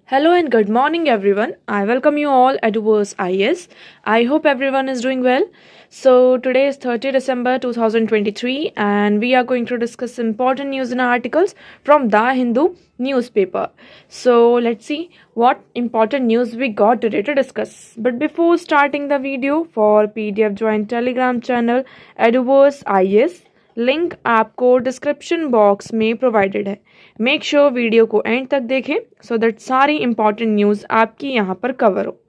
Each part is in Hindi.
Hello and good morning, everyone. I welcome you all at Verse IS. I hope everyone is doing well. So, today is 30 December 2023, and we are going to discuss important news and articles from The Hindu newspaper. So, let's see what important news we got today to discuss. But before starting the video, for PDF join Telegram channel Eduverse IS. Link आपको डिस्क्रिप्शन बॉक्स में प्रोवाइडेड है. मेक श्योर वीडियो को एंड तक देखें सो दैट सारी इंपॉर्टेंट न्यूज़ आपकी यहाँ पर कवर हो.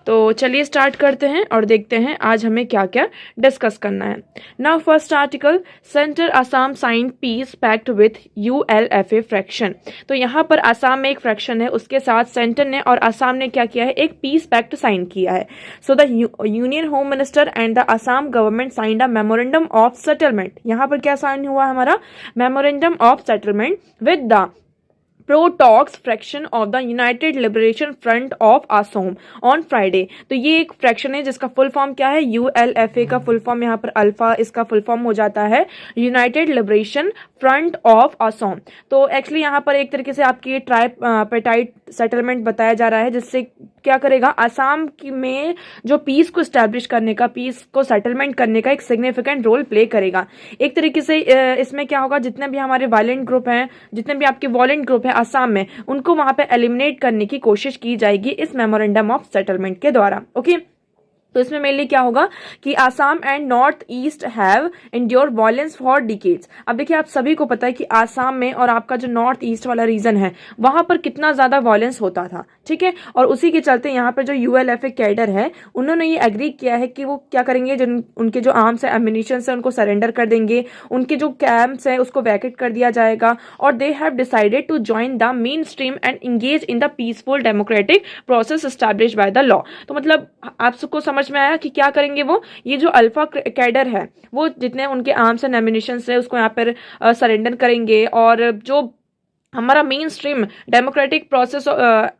तो चलिए स्टार्ट करते हैं और देखते हैं आज हमें क्या क्या डिस्कस करना है. Now first article, centre Assam sign peace pact with ULFA faction. तो यहाँ पर असम में एक फ्रैक्शन है, उसके साथ सेंटर ने और असम ने क्या किया है, एक पीस पैक्ट साइन किया है. So the union home minister and the Assam government signed a memorandum of settlement. यहाँ पर क्या साइन हुआ हमारा, memorandum of settlement with the pro talks fraction of the United liberation front of Assam on Friday. तो ये एक फ्रैक्शन है जिसका फुल फॉर्म क्या है, ULFA का फुल फॉर्म यहाँ पर अल्फा, इसका फुल फॉर्म हो जाता है United liberation front of Assam. तो एक्चुअली यहाँ पर एक तरीके से आपकी ट्राइपेटाइट सेटलमेंट बताया जा रहा है, जिससे क्या करेगा, असम में जो पीस को स्टैब्लिश करने का, पीस को सेटलमेंट करने का एक सिग्निफिकेंट रोल प्ले करेगा. एक तरीके से इसमें क्या होगा, जितने भी हमारे वायलेंट ग्रुप हैं, जितने भी आपके वॉलेंट ग्रुप है असम में, उनको वहां पे एलिमिनेट करने की कोशिश की जाएगी इस मेमोरेंडम ऑफ सेटलमेंट के द्वारा. ओके, तो इसमें मेनली क्या होगा कि Assam and north east have endure violence for decades. अब देखिए, आप सभी को पता है कि आसाम में और आपका जो नॉर्थ ईस्ट वाला रीजन है, वहां पर कितना ज्यादा वायलेंस होता था. ठीक है, और उसी के चलते यहाँ पर जो ULFA कैडर है, उन्होंने ये एग्री किया है कि वो क्या करेंगे, जो उनके जो आर्म्स है, एम्युनिशन है, उनको सरेंडर कर देंगे, उनके जो कैंप्स है उसको वैकेट कर दिया जाएगा, और they have decided to join the main stream and engage in the peaceful democratic process establish by the law. तो मतलब आप सबको समझ में आया कि क्या करेंगे वो, ये जो अल्फा कैडर है, वो जितने उनके आर्म्स एंड एम्युनिशन है उसको यहाँ पर सरेंडर करेंगे, और जो हमारा मेन स्ट्रीम डेमोक्रेटिक प्रोसेस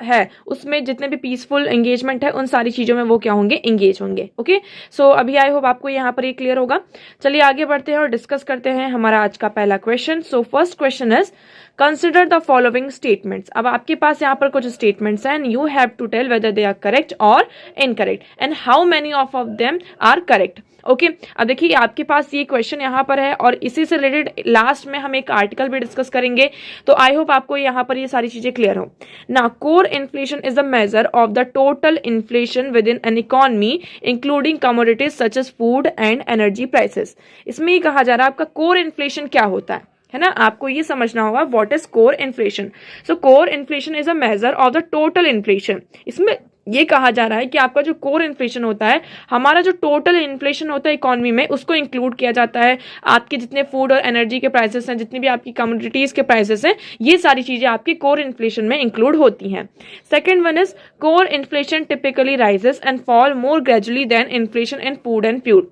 है, उसमें जितने भी पीसफुल एंगेजमेंट है, उन सारी चीजों में वो क्या होंगे, एंगेज होंगे. ओके, सो अभी आई होप आपको यहाँ पर ये क्लियर होगा. चलिए आगे बढ़ते हैं और डिस्कस करते हैं हमारा आज का पहला question. So first question is, consider the following statements. अब आपके पास यहाँ पर कुछ स्टेटमेंट्स हैं, and you have to tell whether they are correct और incorrect, and how many of them are correct. Okay, अब देखिए आपके पास ये क्वेश्चन यहाँ पर है, और इसी से रिलेटेड लास्ट में हम एक आर्टिकल भी डिस्कस करेंगे. तो आई होप आपको यहाँ पर ये सारी चीजें क्लियर हो. ना, core inflation is the measure of the total inflation within an economy including commodities such as food and energy prices. इसमें ये कहा जा रहा है आपका कोर इन्फ्लेशन क्या होता है ना, आपको ये समझना होगा what is core inflation. So core inflation is a major of the total inflation. इसमें ये कहा जा रहा है कि आपका जो कोर इन्फ्लेशन होता है, हमारा जो टोटल इन्फ्लेशन होता है इकोनॉमी में, उसको इंक्लूड किया जाता है. आपके जितने फूड और एनर्जी के प्राइसेस हैं, जितनी भी आपकी कमोडिटीज के प्राइसेस हैं, ये सारी चीजें आपकी कोर इन्फ्लेशन में इंक्लूड होती हैं. Second one is, core inflation typically rises and fall more gradually than inflation in food and fuel.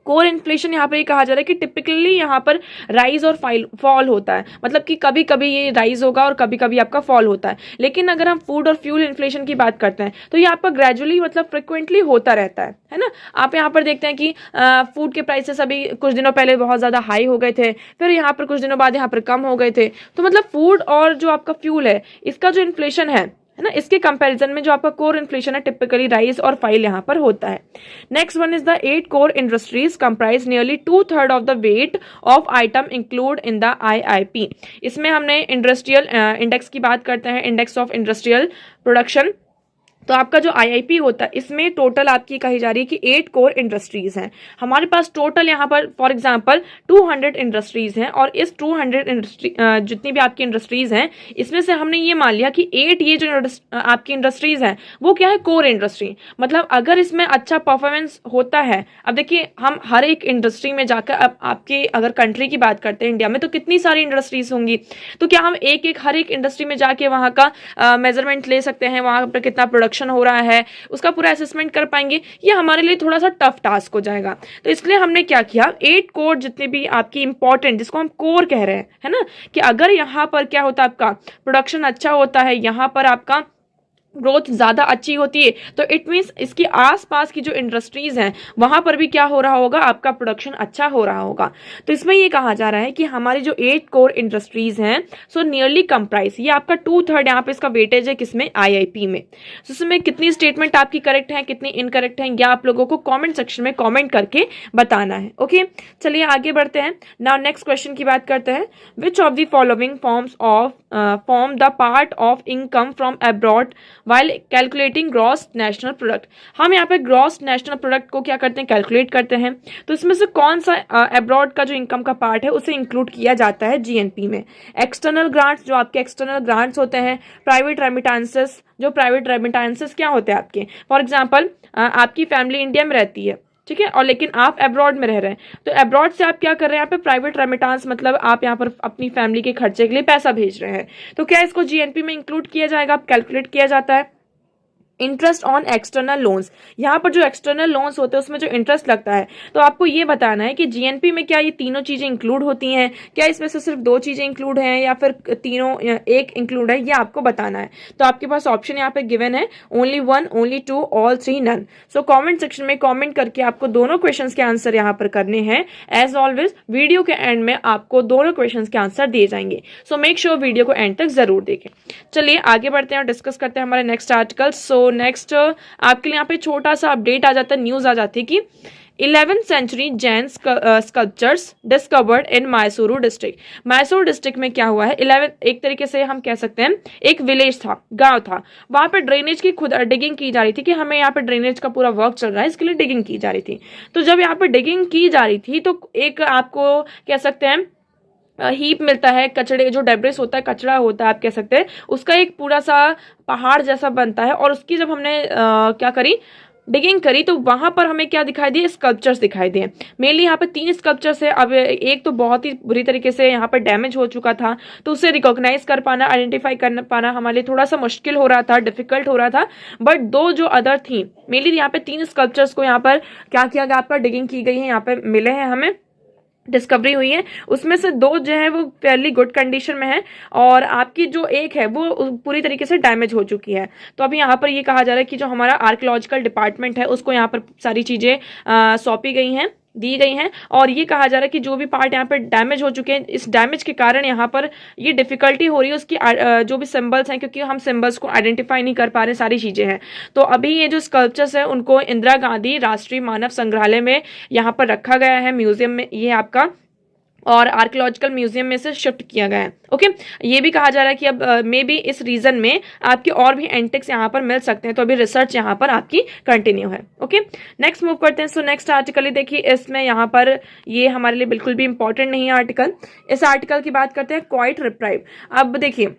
Core inflation यहाँ पर ये कहा जा रहा है कि टिपिकली यहाँ पर राइज और फॉल होता है, मतलब कि कभी कभी ये राइज होगा और कभी कभी आपका फॉल होता है. लेकिन अगर हम फूड और फ्यूल इन्फ्लेशन की बात करते हैं, तो ये आपका ग्रेजुअली मतलब फ्रिक्वेंटली होता रहता है ना. आप यहाँ पर देखते हैं कि फूड के प्राइसेस अभी कुछ दिनों पहले बहुत ज्यादा हाई हो गए थे, फिर यहाँ पर कुछ दिनों बाद यहाँ पर कम हो गए थे. तो मतलब फूड और जो आपका फ्यूल है, इसका जो इन्फ्लेशन है ना, इसके कंपैरिजन में जो आपका कोर इन्फ्लेशन है टिपिकली राइज और फाइल यहाँ पर होता है. Next one is the 8 core industries comprise nearly 2/3 of the weight of item include in the IIP. इसमें हमने इंडस्ट्रियल इंडेक्स की बात करते हैं, इंडेक्स ऑफ इंडस्ट्रियल प्रोडक्शन. तो आपका जो IIP होता है, इसमें टोटल आपकी कही जा रही है कि 8 कोर इंडस्ट्रीज हैं. हमारे पास टोटल यहाँ पर फॉर एग्जांपल 200 इंडस्ट्रीज हैं, और इस 200 इंडस्ट्री जितनी भी आपकी इंडस्ट्रीज हैं, इसमें से हमने ये मान लिया कि 8 ये जो आपकी इंडस्ट्रीज हैं, वो क्या है, कोर इंडस्ट्री. मतलब अगर इसमें अच्छा परफॉर्मेंस होता है, अब देखिए हम हर एक इंडस्ट्री में जाकर, अब आपके अगर कंट्री की बात करते हैं इंडिया में, तो कितनी सारी इंडस्ट्रीज होंगी. तो क्या हम हर एक इंडस्ट्री में जाके वहाँ का मेजरमेंट ले सकते हैं, वहाँ पर कितना प्रोडक्शन हो रहा है, उसका पूरा असेसमेंट कर पाएंगे? ये हमारे लिए थोड़ा सा टफ टास्क हो जाएगा. तो इसलिए हमने क्या किया, 8 कोर जितने भी आपकी इंपॉर्टेंट, जिसको हम कोर कह रहे हैं, है ना, कि अगर यहाँ पर क्या होता है, आपका प्रोडक्शन अच्छा होता है, यहाँ पर आपका ग्रोथ ज़्यादा अच्छी होती है तो इट मीन्स इसके आसपास की जो इंडस्ट्रीज हैं वहां पर भी क्या हो रहा होगा, आपका प्रोडक्शन अच्छा हो रहा होगा। तो इसमें ये कहा जा रहा है कि हमारी जो 8 कोर इंडस्ट्रीज हैं सो नियरली कंप्राइज, ये आपका 2/3 यहाँ पे इसका वेटेज है किसमें, आईआईपी में। तो इसमें कितनी स्टेटमेंट आपकी करेक्ट है, कितनी इनकरेक्ट है, या आप लोगों को कॉमेंट सेक्शन में कॉमेंट करके बताना है। ओके, चलिए आगे बढ़ते हैं। नाउ नेक्स्ट क्वेश्चन की बात करते हैं। Which of the following form the part of income from abroad while calculating gross national product. हम यहाँ पे ग्रॉस नेशनल प्रोडक्ट को क्या करते हैं, कैलकुलेट करते हैं। तो इसमें से कौन सा अब्रॉड का जो इनकम का पार्ट है उसे इंक्लूड किया जाता है जीएनपी में। एक्सटर्नल ग्रांट्स, जो आपके एक्सटर्नल ग्रांट्स होते हैं, प्राइवेट रेमिटेंसेस, जो प्राइवेट रेमिटेंसेस क्या होते हैं आपके, फॉर एग्जाम्पल आपकी फैमिली इंडिया में रहती है, ठीक है, और लेकिन आप अब्रॉड में रह रहे हैं, तो अब्रॉड से आप क्या कर रहे हैं, यहाँ पे प्राइवेट रेमिटेंस मतलब आप यहाँ पर अपनी फैमिली के खर्चे के लिए पैसा भेज रहे हैं। तो क्या इसको जीएनपी में इंक्लूड किया जाएगा, आप कैलकुलेट किया जाता है। इंटरेस्ट ऑन एक्सटर्नल लोन्स, यहाँ पर जो एक्सटर्नल लोन्स होते हैं उसमें जो इंटरेस्ट लगता है, तो आपको ये बताना है कि जीएनपी में क्या ये तीनों चीजें इंक्लूड होती हैं, क्या इसमें से सिर्फ 2 चीजें इंक्लूड हैं या फिर तीनों एक इंक्लूड है, ये आपको बताना है। तो आपके पास ऑप्शन यहाँ पे गिवन है, ओनली 1, ओनली 2, ऑल 3, नन। सो कॉमेंट सेक्शन में कॉमेंट करके आपको दोनों क्वेश्चन के आंसर यहाँ पर करने हैं। एज ऑलवेज वीडियो के एंड में आपको दोनों क्वेश्चन के आंसर दिए जाएंगे, सो मेक श्योर वीडियो को एंड तक जरूर देखें। चलिए आगे बढ़ते हैं और डिस्कस करते हैं हमारे नेक्स्ट आर्टिकल। सो नेक्स्ट आपके लिए यहाँ पे छोटा सा अपडेट आ जाता है, न्यूज आ जाती है कि 11th century Jain sculptures discovered in Mysuru district. Mysuru district में क्या हुआ है, 11 एक तरीके से हम कह सकते हैं एक विलेज था, गांव था, वहां पे ड्रेनेज की खुद डिगिंग की जा रही थी कि हमें यहाँ पे ड्रेनेज का पूरा वर्क चल रहा है, इसके लिए डिगिंग की जा रही थी। तो जब यहाँ पे डिगिंग की जा रही थी तो एक आपको कह सकते हैं हीप मिलता है, कचड़े जो डेब्रिस होता है, कचड़ा होता है आप कह सकते हैं, उसका एक पूरा सा पहाड़ जैसा बनता है। और उसकी जब हमने क्या करी, डिगिंग करी, तो वहां पर हमें क्या दिखाई दिए, स्कल्पचर्स दिखाई दिए। मेनली यहाँ पे 3 स्कल्पचर्स है। अब एक तो बहुत ही बुरी तरीके से यहाँ पर डैमेज हो चुका था, तो उसे रिकॉग्नाइज कर पाना, आइडेंटिफाई कर पाना हमारे लिए थोड़ा सा मुश्किल हो रहा था, डिफिकल्ट हो रहा था। बट 2 जो अदर थी, मेनली यहाँ पे 3 स्कल्पचर्स को यहाँ पर क्या किया गया, आपका डिगिंग की गई है, यहाँ पे मिले हैं, हमें डिस्कवरी हुई है। उसमें से 2 जो है वो फेयरली गुड कंडीशन में है, और आपकी जो एक है वो पूरी तरीके से डैमेज हो चुकी है। तो अभी यहाँ पर ये कहा जा रहा है कि जो हमारा आर्कियोलॉजिकल डिपार्टमेंट है उसको यहाँ पर सारी चीजें सौंपी गई हैं, दी गई हैं। और ये कहा जा रहा है कि जो भी पार्ट यहाँ पर डैमेज हो चुके हैं, इस डैमेज के कारण यहाँ पर ये डिफिकल्टी हो रही है उसकी जो भी सिंबल्स हैं, क्योंकि हम सिंबल्स को आइडेंटिफाई नहीं कर पा रहे, सारी चीजें हैं। तो अभी ये जो स्कल्पचर्स है उनको इंदिरा गांधी राष्ट्रीय मानव संग्रहालय में यहाँ पर रखा गया है, म्यूजियम में, ये आपका, और आर्कियोलॉजिकल म्यूजियम में से शिफ्ट किया गया है। ओके, ये भी कहा जा रहा है कि अब मे बी इस रीजन में आपके और भी एंटिक्स यहाँ पर मिल सकते हैं, तो अभी रिसर्च यहाँ पर आपकी कंटिन्यू है। ओके, नेक्स्ट मूव करते हैं। सो नेक्स्ट आर्टिकल ही देखिए, इसमें यहाँ पर ये हमारे लिए बिल्कुल भी इंपॉर्टेंट नहीं है आर्टिकल। इस आर्टिकल की बात करते हैं, क्वाइट रिप्राइव। अब देखिए,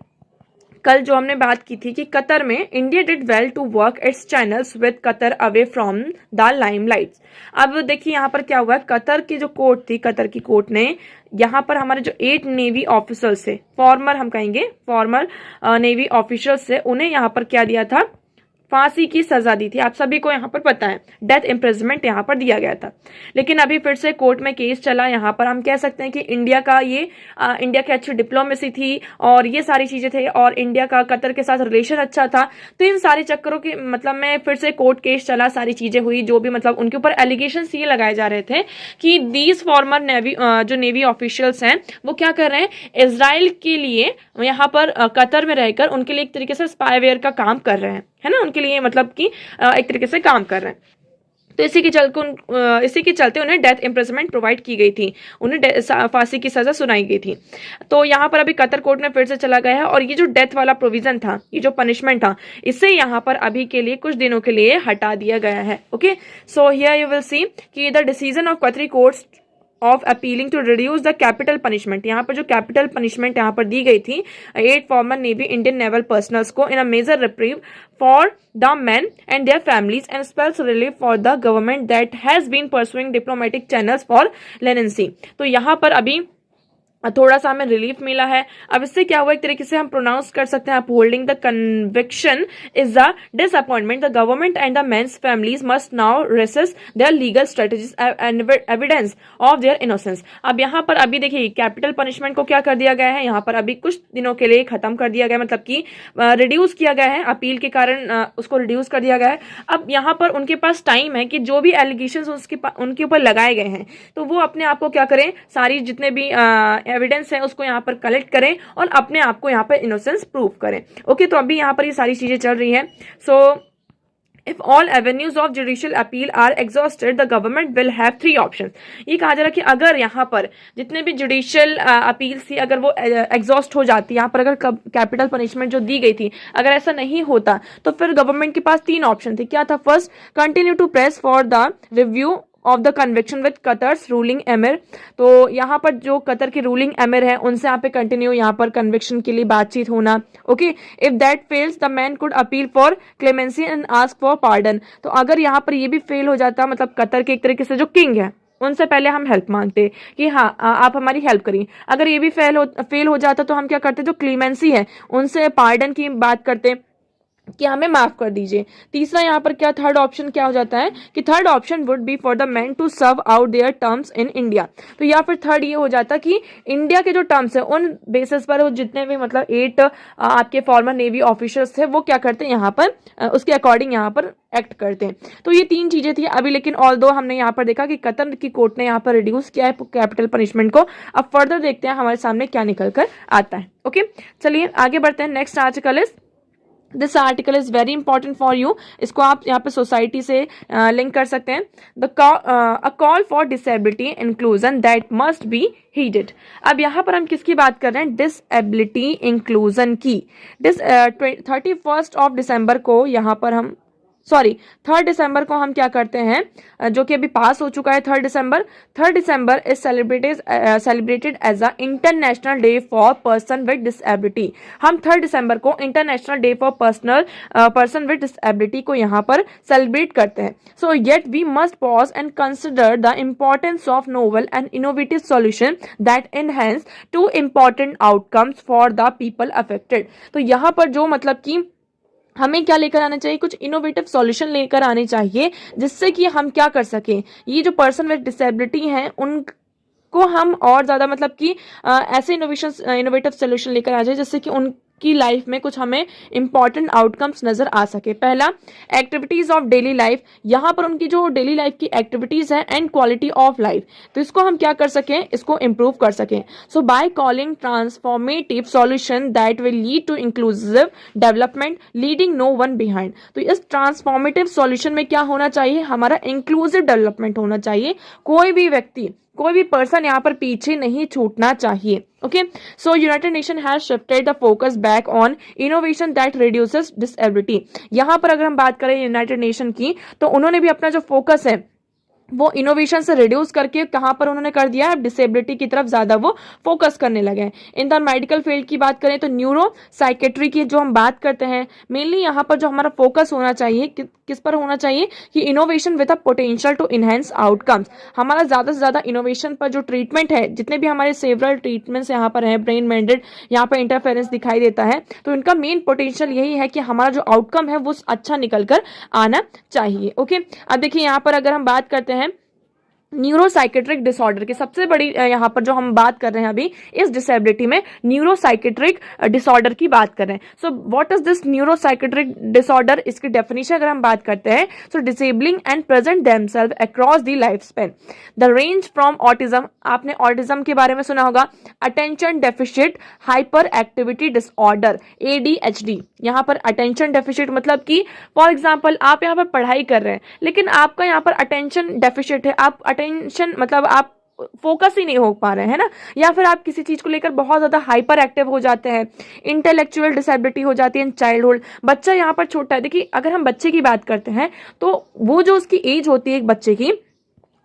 कल जो हमने बात की थी कि कतर में India did well to work its channels with Qatar away from the limelights. अब देखिए यहाँ पर क्या हुआ है, कतर की जो कोर्ट थी, कतर की कोर्ट ने यहाँ पर हमारे जो 8 नेवी ऑफिसर्स से, फॉर्मर हम कहेंगे, फॉर्मर नेवी ऑफिसर्स से, उन्हें यहाँ पर क्या दिया था, फांसी की सजा दी थी। आप सभी को यहाँ पर पता है, डेथ इम्प्रिजनमेंट यहाँ पर दिया गया था। लेकिन अभी फिर से कोर्ट में केस चला। यहाँ पर हम कह सकते हैं कि इंडिया का ये इंडिया की अच्छी डिप्लोमेसी थी और ये सारी चीजें थे, और इंडिया का कतर के साथ रिलेशन अच्छा था। तो इन सारे चक्करों के मतलब में फिर से कोर्ट केस चला, सारी चीजें हुई, जो भी मतलब उनके ऊपर एलिगेशन ये लगाए जा रहे थे कि दीज फॉर्मर नेवी जो नेवी ऑफिशियल्स हैं वो क्या कर रहे हैं, इसराइल के लिए यहाँ पर कतर में रहकर उनके लिए एक तरीके से स्पाईवेयर का काम कर रहे हैं, है ना, उनके लिए मतलब कि एक तरीके से काम कर रहे हैं। तो इसी के चलते उन्हें डेथ इम्प्रिजनमेंट प्रोवाइड की गई थी, उन्हें फांसी की सजा सुनाई गई थी। तो यहाँ पर अभी कतर कोर्ट में फिर से चला गया है, और ये जो डेथ वाला प्रोविजन था, ये जो पनिशमेंट था, इसे यहाँ पर अभी के लिए कुछ दिनों के लिए हटा दिया गया है। Okay, so here you will see कि the decision of Qatari courts of appealing to reduce the capital punishment. यहाँ पर जो कैपिटल पनिशमेंट यहाँ पर दी गई थी 8 former navy Indian naval personnels को in a major reprieve for the men and their families and spells relief for the government that has been pursuing diplomatic channels for leniency। तो यहाँ पर अभी थोड़ा सा हमें रिलीफ मिला है। अब इससे क्या हुआ, एक तरीके से हम प्रोनाउंस कर सकते हैं, आप holding the conviction is the disappointment the government and the men's families must now resist their legal strategies and evidence of their innocence. अब यहाँ पर अभी देखिए कैपिटल पनिशमेंट को क्या कर दिया गया है, यहाँ पर अभी कुछ दिनों के लिए खत्म कर दिया गया, मतलब कि रिड्यूस किया गया है, अपील के कारण उसको रिड्यूस कर दिया गया है। अब यहाँ पर उनके पास टाइम है कि जो भी एलिगेशन उनके ऊपर लगाए गए हैं तो वो अपने आप को क्या करें, सारी जितने भी एविडेंस है उसको यहाँ पर कलेक्ट करें और अपने आप को यहाँ पर इनोसेंस प्रूव करें। ओके, तो अभी यहाँ पर ये सारी चीजें चल रही हैं। सो if all avenues of judicial appeal are exhausted the government will have three options। ये कहा जा रहा है कि अगर यहाँ पर जितने भी जुडिशियल अपील थी अगर वो एग्जॉस्ट हो जाती, यहाँ पर अगर कैपिटल पनिशमेंट जो दी गई थी अगर ऐसा नहीं होता तो फिर गवर्नमेंट के पास तीन ऑप्शन थे। क्या था, first continue to press for the review of the conviction with Qatar's ruling emir. तो यहाँ पर जो कतर के रूलिंग एमिर है उनसे यहाँ पे कंटिन्यू यहाँ पर कन्विक्शन के लिए बातचीत होना। Okay, if that fails the man could appeal for clemency and ask for pardon. तो अगर यहाँ पर ये भी फेल हो जाता, मतलब कतर के एक तरीके से जो किंग है उनसे पहले हम हेल्प मांगते कि हाँ आप हमारी हेल्प करिए। अगर ये भी फेल हो जाता तो हम क्या करते, जो क्लीमेंसी है उनसे पार्डन की बात करते कि हमें माफ कर दीजिए। तीसरा यहाँ पर क्या, थर्ड ऑप्शन क्या हो जाता है कि third option would be for the man to serve out their terms in India. तो या फिर थर्ड ये हो जाता कि इंडिया के जो टर्म्स है उन बेसिस पर वो जितने भी मतलब 8 आपके फॉर्मर नेवी ऑफिसर्स थे वो क्या करते हैं यहाँ पर उसके अकॉर्डिंग यहाँ पर एक्ट करते हैं। तो ये तीन चीजें थी अभी, लेकिन ऑल्दो हमने यहाँ पर देखा कि कतर की कोर्ट ने यहाँ पर रिड्यूस किया है कैपिटल पनिशमेंट को। अब फर्दर देखते हैं हमारे सामने क्या निकल कर आता है। ओके, चलिए आगे बढ़ते हैं। Next article is, this article is very important for you. इसको आप यहाँ पे सोसाइटी से लिंक कर सकते हैं। A call for disability inclusion that must be heeded. अब यहाँ पर हम किसकी बात कर रहे हैं, डिसेबिलिटी इंक्लूजन की। 31 ऑफ दिसंबर को यहाँ पर हम 3 दिसंबर को हम क्या करते हैं, जो कि अभी पास हो चुका है 3 December is celebrated as a international day for person with disability. हम 3 दिसंबर को international day for person with disability को यहाँ पर सेलिब्रेट करते हैं। So yet we must pause and consider the importance of novel and innovative solution that enhance to important outcomes for the people affected. तो यहाँ पर जो मतलब कि हमें क्या लेकर आना चाहिए, कुछ इनोवेटिव सॉल्यूशन लेकर आने चाहिए जिससे कि हम क्या कर सकें, ये जो पर्सन विद डिसेबिलिटी हैं उनको हम और ज्यादा मतलब कि ऐसे इनोवेटिव सॉल्यूशन लेकर आ जाए जिससे कि उनकी लाइफ में कुछ हमें इंपॉर्टेंट आउटकम्स नजर आ सके। पहला, एक्टिविटीज ऑफ डेली लाइफ। यहाँ पर उनकी जो डेली लाइफ की एक्टिविटीज है एंड क्वालिटी ऑफ लाइफ, तो इसको हम क्या कर सकें, इसको इंप्रूव कर सकें। So by calling transformative solution that will lead to inclusive development leading no one behind. तो इस ट्रांसफॉर्मेटिव सॉल्यूशन में क्या होना चाहिए, हमारा इंक्लूसिव डेवलपमेंट होना चाहिए। कोई भी व्यक्ति, कोई भी पर्सन यहाँ पर पीछे नहीं छूटना चाहिए। Okay, so United nation has shifted the focus back on innovation that reduces disability. यहाँ पर अगर हम बात करें यूनाइटेड नेशन की तो उन्होंने भी अपना जो फोकस है वो इनोवेशन से रिड्यूस करके कहां पर उन्होंने कर दिया है, डिसेबिलिटी की तरफ ज्यादा वो फोकस करने लगे हैं। इन द मेडिकल फील्ड की बात करें तो न्यूरो साइकेट्री की जो हम बात करते हैं, मेनली यहाँ पर जो हमारा फोकस होना चाहिए किस पर होना चाहिए कि innovation with a potential to enhance outcomes. हमारा ज्यादा से ज्यादा इनोवेशन पर जो ट्रीटमेंट है, जितने भी हमारे सेवरल ट्रीटमेंट्स यहाँ पर हैं, ब्रेन मेंडेड यहाँ पर इंटरफेरेंस दिखाई देता है, तो इनका मेन पोटेंशियल यही है कि हमारा जो आउटकम है वो अच्छा निकल कर आना चाहिए। ओके, अब देखिए यहाँ पर अगर हम बात करते हैं न्यूरोसाइकेट्रिक डिसऑर्डर की, सबसे बड़ी यहाँ पर जो हम बात कर रहे हैं अभी इस डिसेबिलिटी में न्यूरोसाइकेट्रिक डिसऑर्डर की बात कर रहे हैं। So what is this neuropsychiatric disorder, इसकी डेफिनेशन अगर हम बात करते हैं, so disabling and present themselves across the life span. The range from autism, आपने ऑटिज्म के बारे में सुना होगा, attention deficit hyper activity disorder ADHD। यहाँ पर अटेंशन डेफिशिट मतलब कि फॉर एग्जाम्पल आप यहाँ पर पढ़ाई कर रहे हैं लेकिन आपका यहाँ पर अटेंशन डेफिशिट है, आप अटेंशन मतलब आप फोकस ही नहीं हो पा रहे हैं ना, या फिर आप किसी चीज को लेकर बहुत ज्यादा हाइपर एक्टिव हो जाते हैं। इंटेलेक्चुअल डिसेबिलिटी हो जाती है इन चाइल्डहुड, बच्चा यहाँ पर छोटा है। देखिए अगर हम बच्चे की बात करते हैं तो वो जो उसकी एज होती है एक बच्चे की,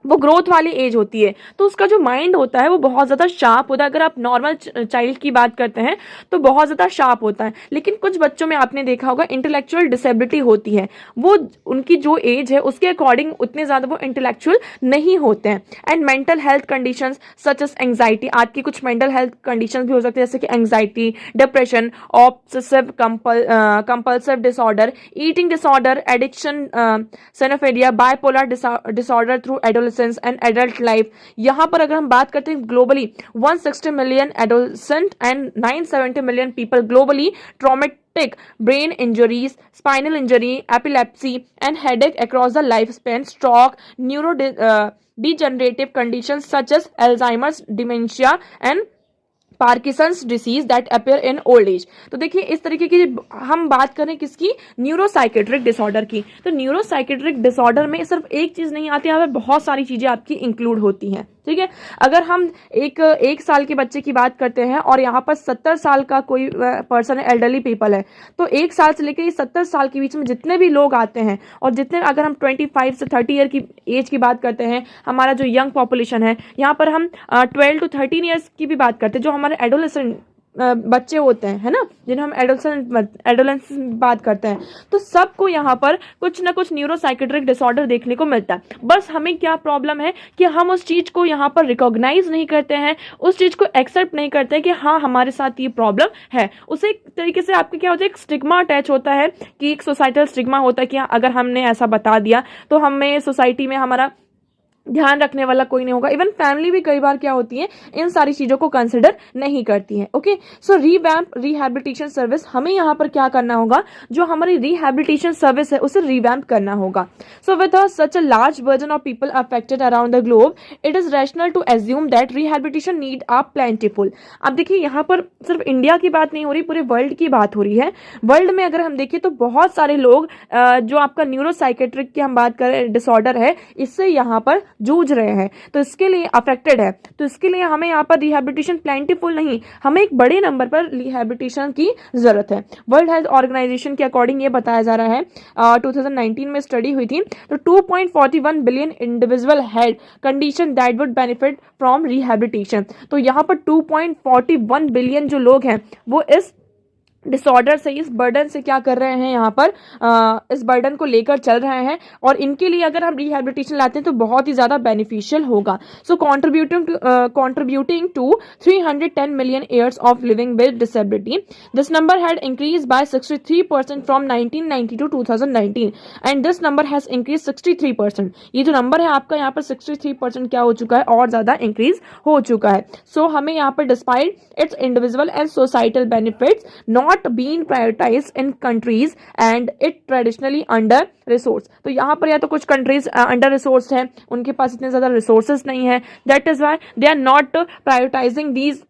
वो ग्रोथ वाली एज होती है, तो उसका जो माइंड होता है वो बहुत ज़्यादा शार्प होता है। अगर आप नॉर्मल चाइल्ड की बात करते हैं तो बहुत ज़्यादा शार्प होता है, लेकिन कुछ बच्चों में आपने देखा होगा इंटेलेक्चुअल डिसेबिलिटी होती है, वो उनकी जो एज है उसके अकॉर्डिंग उतने ज़्यादा वो इंटेलेक्चुअल नहीं होते हैं। And mental health conditions such as anxiety, आपकी कुछ मेंटल हेल्थ कंडीशंस भी हो सकती है, जैसे कि anxiety, depression, obsessive compulsive disorder, eating disorder, addiction, सिनोफेलिया, bipolar disorder through adolescence and adult life. यहाँ पर अगर हम बात करते हैं globally 160 million adolescent and 970 million people globally traumatic brain injuries, spinal injury, epilepsy, and headache across the lifespan, stroke, degenerative conditions such as Alzheimer's, dementia, and Parkinson's disease that appear in old age. तो देखिए इस तरीके की हम बात करें किसकी, न्यूरोसाइकेट्रिक डिसऑर्डर की, तो न्यूरोसाइकेट्रिक डिसऑर्डर में सिर्फ एक चीज नहीं आती, यहाँ पे बहुत सारी चीजें आपकी इंक्लूड होती हैं। ठीक है, अगर हम एक साल के बच्चे की बात करते हैं और यहाँ पर 70 साल का कोई पर्सन है, एल्डरली पीपल है, तो 1 साल से लेकर 70 साल के बीच में जितने भी लोग आते हैं, और जितने अगर हम 25 से 30 ईयर की एज की बात करते हैं, हमारा जो यंग पॉपुलेशन है, यहाँ पर हम 12 to 13 ईयर्स की भी बात करते हैं, जो हमारे एडोलेसेंट बच्चे होते हैं, है ना, जिन्हें हम एडोलेंस बात करते हैं, तो सबको यहाँ पर कुछ ना कुछ न्यूरोसाइकेट्रिक डिसऑर्डर देखने को मिलता है। बस हमें क्या प्रॉब्लम है कि हम उस चीज को यहाँ पर रिकॉग्नाइज नहीं करते हैं, उस चीज को एक्सेप्ट नहीं करते हैं कि हाँ हमारे साथ ये प्रॉब्लम है। उसे एक तरीके से आपके क्या होता है, एक स्टिग्मा अटैच होता है, कि एक सोसाइटल स्टिग्मा होता है कि अगर हमने ऐसा बता दिया तो हमें सोसाइटी में हमारा ध्यान रखने वाला कोई नहीं होगा। इवन फैमिली भी कई बार क्या होती है, इन सारी चीजों को कंसिडर नहीं करती है। ओके, सो रिवैम्प रिहैबिलिटेशन सर्विस, हमें यहाँ पर क्या करना होगा, जो हमारी रिहैबिलिटेशन सर्विस है उसे रिवैम्प करना होगा। So with such a large burden of people affected around the globe, it is rational to assume that rehabilitation need are plentiful. अब देखिए यहाँ पर सिर्फ इंडिया की बात नहीं हो रही, पूरे वर्ल्ड की बात हो रही है। वर्ल्ड में अगर हम देखें तो बहुत सारे लोग जो आपका न्यूरोसाइकेट्रिक की हम बात करें डिसऑर्डर है, इससे यहाँ पर जूझ रहे हैं, तो इसके लिए अफेक्टेड है, तो इसके लिए हमें यहाँ पर रिहैबिलिटेशन प्लेंटिफुल नहीं, हमें एक बड़े नंबर पर रिहैबिलिटेशन की जरूरत है। वर्ल्ड हेल्थ ऑर्गेनाइजेशन के अकॉर्डिंग ये बताया जा रहा है, 2019 में स्टडी हुई थी, तो 2.41 billion individual had condition that would benefit from rehabilitation. तो यहाँ पर 2.41 बिलियन जो लोग हैं वो इस डिसऑर्डर से, इस बर्डन से क्या कर रहे हैं, यहाँ पर इस बर्डन को लेकर चल रहे हैं, और इनके लिए अगर हम रिहैबिलिटेशन लाते हैं तो बहुत ही ज्यादा बेनिफिशियल होगा। So contributing to 310 million years of living with disability, this number had increase by 63% from 1990 to 2019 and this number has increase 63%। ये जो नंबर है आपका यहाँ पर 63% क्या हो चुका है, और ज्यादा इंक्रीज हो चुका है। सो हमें यहाँ पर despite it's individual and societal benefits not being prioritized in countries and it traditionally under resource, तो यहाँ पर या तो कुछ कंट्रीज अंडर रिसोर्स हैं, उनके पास इतने ज्यादा रिसोर्सेज नहीं है, that is why they are not prioritising these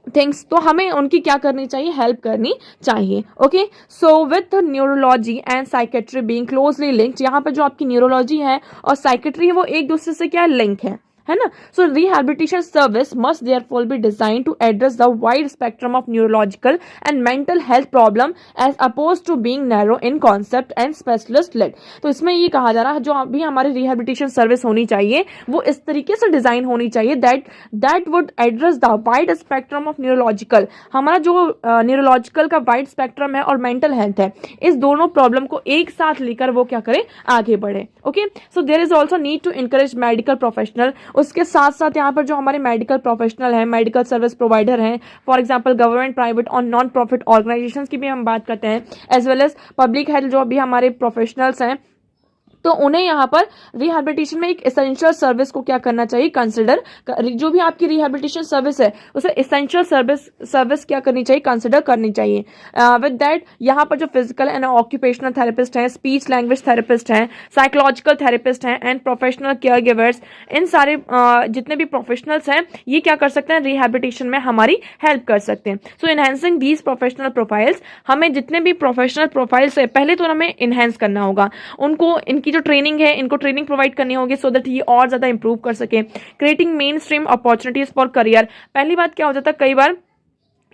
things. तो हमें उनकी क्या करनी चाहिए, हेल्प करनी चाहिए। Okay, so with neurology and psychiatry being closely linked, यहाँ पर जो आपकी न्यूरोलॉजी है और साइकेट्री है वो एक दूसरे से क्या लिंक है ना। So rehabilitation service must therefore be design to address the wide spectrum of neurological and mental health problem as oppose to being narrow in concept and specialist led. तो इसमें ये कहा जा रहा है जो अभी हमारी रिहैबिलिटेशन सर्विस होनी चाहिए वो इस तरीके से डिजाइन होनी चाहिए that would address the wide spectrum of neurological, हमारा जो न्यूरोलॉजिकल का वाइड स्पेक्ट्रम है और मेंटल हेल्थ है, इस दोनों प्रॉब्लम को एक साथ लेकर वो क्या करे, आगे बढ़े। Okay, so there is also need to encourage medical professional, उसके साथ साथ यहाँ पर जो हमारे मेडिकल प्रोफेशनल हैं, मेडिकल सर्विस प्रोवाइडर हैं, फॉर एग्जांपल गवर्नमेंट, प्राइवेट और नॉन प्रॉफिट ऑर्गेनाइजेशंस की भी हम बात करते हैं, as well as public health जो अभी हमारे प्रोफेशनल्स हैं, तो उन्हें यहाँ पर रिहैबिलिटेशन में एक एसेंशियल सर्विस को क्या करना चाहिए, कंसिडर, जो भी आपकी रिहैबिलिटेशन सर्विस है उसे एसेंशियल सर्विस क्या करनी चाहिए, कंसिडर करनी चाहिए। विद दैट यहाँ पर जो फिजिकल एंड ऑक्यूपेशनल थेरेपिस्ट हैं, स्पीच लैंग्वेज थेरेपिस्ट हैं, साइकोलॉजिकल थेरेपिस्ट हैं एंड प्रोफेशनल केयर गिवर्स, इन सारे जितने भी प्रोफेशनल्स हैं ये क्या कर सकते हैं, रिहैबिलिटेशन में हमारी हेल्प कर सकते हैं। सो इनहेंसिंग दीज प्रोफेशनल प्रोफाइल्स, हमें जितने भी प्रोफेशनल प्रोफाइल्स है पहले तो हमें इनहेंस करना होगा, उनको इनकी जो ट्रेनिंग है इनको ट्रेनिंग प्रोवाइड करनी होगी सो दैट ये और ज्यादा इंप्रूव कर सके। Creating main stream opportunities for career, पहली बात क्या हो जाता है, कई बार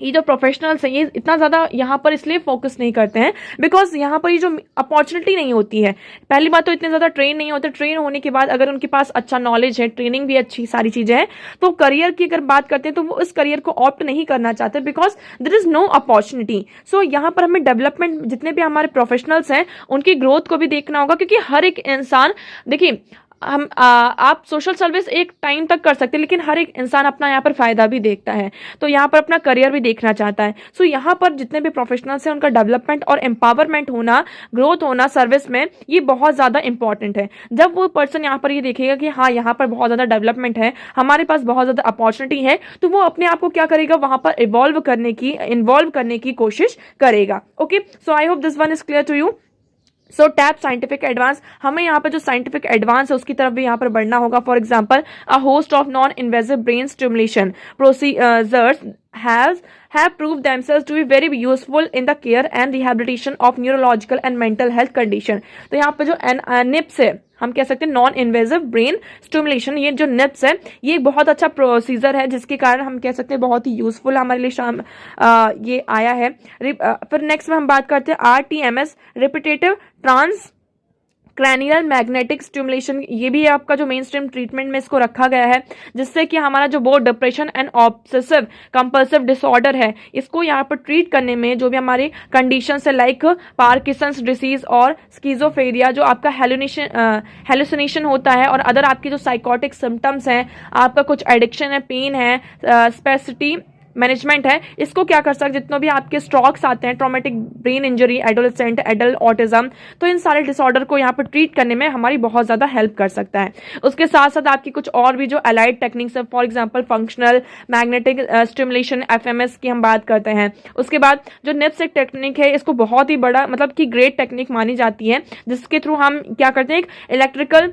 ये जो प्रोफेशनल्स हैं ये इतना ज़्यादा यहाँ पर इसलिए फोकस नहीं करते हैं बिकॉज यहाँ पर ये जो अपॉर्चुनिटी नहीं होती है। पहली बात तो इतने ज़्यादा ट्रेन नहीं होते, ट्रेन होने के बाद अगर उनके पास अच्छा नॉलेज है, ट्रेनिंग भी अच्छी सारी चीज़ें हैं, तो करियर की अगर बात करते हैं तो वो इस करियर को ऑप्ट नहीं करना चाहते because there is no opportunity. So यहाँ पर हमें डेवलपमेंट, जितने भी हमारे प्रोफेशनल्स हैं उनकी ग्रोथ को भी देखना होगा, क्योंकि हर एक इंसान, देखिए आप सोशल सर्विस एक टाइम तक कर सकते हैं, लेकिन हर एक इंसान अपना यहाँ पर फायदा भी देखता है, तो यहाँ पर अपना करियर भी देखना चाहता है। सो यहाँ पर जितने भी प्रोफेशनल्स हैं उनका डेवलपमेंट और एम्पावरमेंट होना, ग्रोथ होना सर्विस में, ये बहुत ज़्यादा इंपॉर्टेंट है। जब वो पर्सन यहाँ पर ये देखेगा कि हाँ यहाँ पर बहुत ज़्यादा डेवलपमेंट है, हमारे पास बहुत ज़्यादा अपॉर्चुनिटी है, तो वो अपने आप को क्या करेगा, वहाँ पर इन्वॉल्व करने की कोशिश करेगा। Okay, so I hope this one is clear to you. So tap scientific advance, हमें यहाँ पर जो साइंटिफिक एडवांस है उसकी तरफ भी यहाँ पर बढ़ना होगा। For example, a host of non invasive brain stimulation procedures have proved themselves to be very useful in the care and rehabilitation of neurological and mental health condition। तो यहाँ पर जो निप्स है, हम कह सकते हैं नॉन इन्वेजिव ब्रेन स्टिमुलेशन, ये जो निप्स है ये एक बहुत अच्छा प्रोसीजर है जिसके कारण हम कह सकते हैं बहुत ही यूजफुल हमारे लिए ये आया है। फिर नेक्स्ट में हम बात करते हैं RTMS, repetitive transcranial magnetic stimulation. ये भी आपका जो मेन स्ट्रीम ट्रीटमेंट में इसको रखा गया है, जिससे कि हमारा जो both depression and obsessive compulsive disorder है, इसको यहाँ पर ट्रीट करने में जो भी हमारी कंडीशन है लाइक पार्किंसंस डिसीज और स्किज़ोफ्रेनिया, जो आपका हेलुसिनेशन होता है, और अदर आपकी जो साइकोटिक सिम्टम्स हैं, आपका कुछ एडिक्शन है, पेन है, स्पेसिटी मैनेजमेंट है, इसको क्या कर सकते, जितने भी आपके स्ट्रोक्स आते हैं, traumatic brain injury, adolescent, adult autism, तो इन सारे डिसऑर्डर को यहाँ पर ट्रीट करने में हमारी बहुत ज़्यादा हेल्प कर सकता है। उसके साथ साथ आपकी कुछ और भी जो अलाइड टेक्निक्स है, for example functional magnetic stimulation FMS की हम बात करते हैं। उसके बाद जो निप्स एक टेक्निक है, इसको बहुत ही बड़ा मतलब कि ग्रेट टेक्निक मानी जाती है, जिसके थ्रू हम क्या करते हैं, एक इलेक्ट्रिकल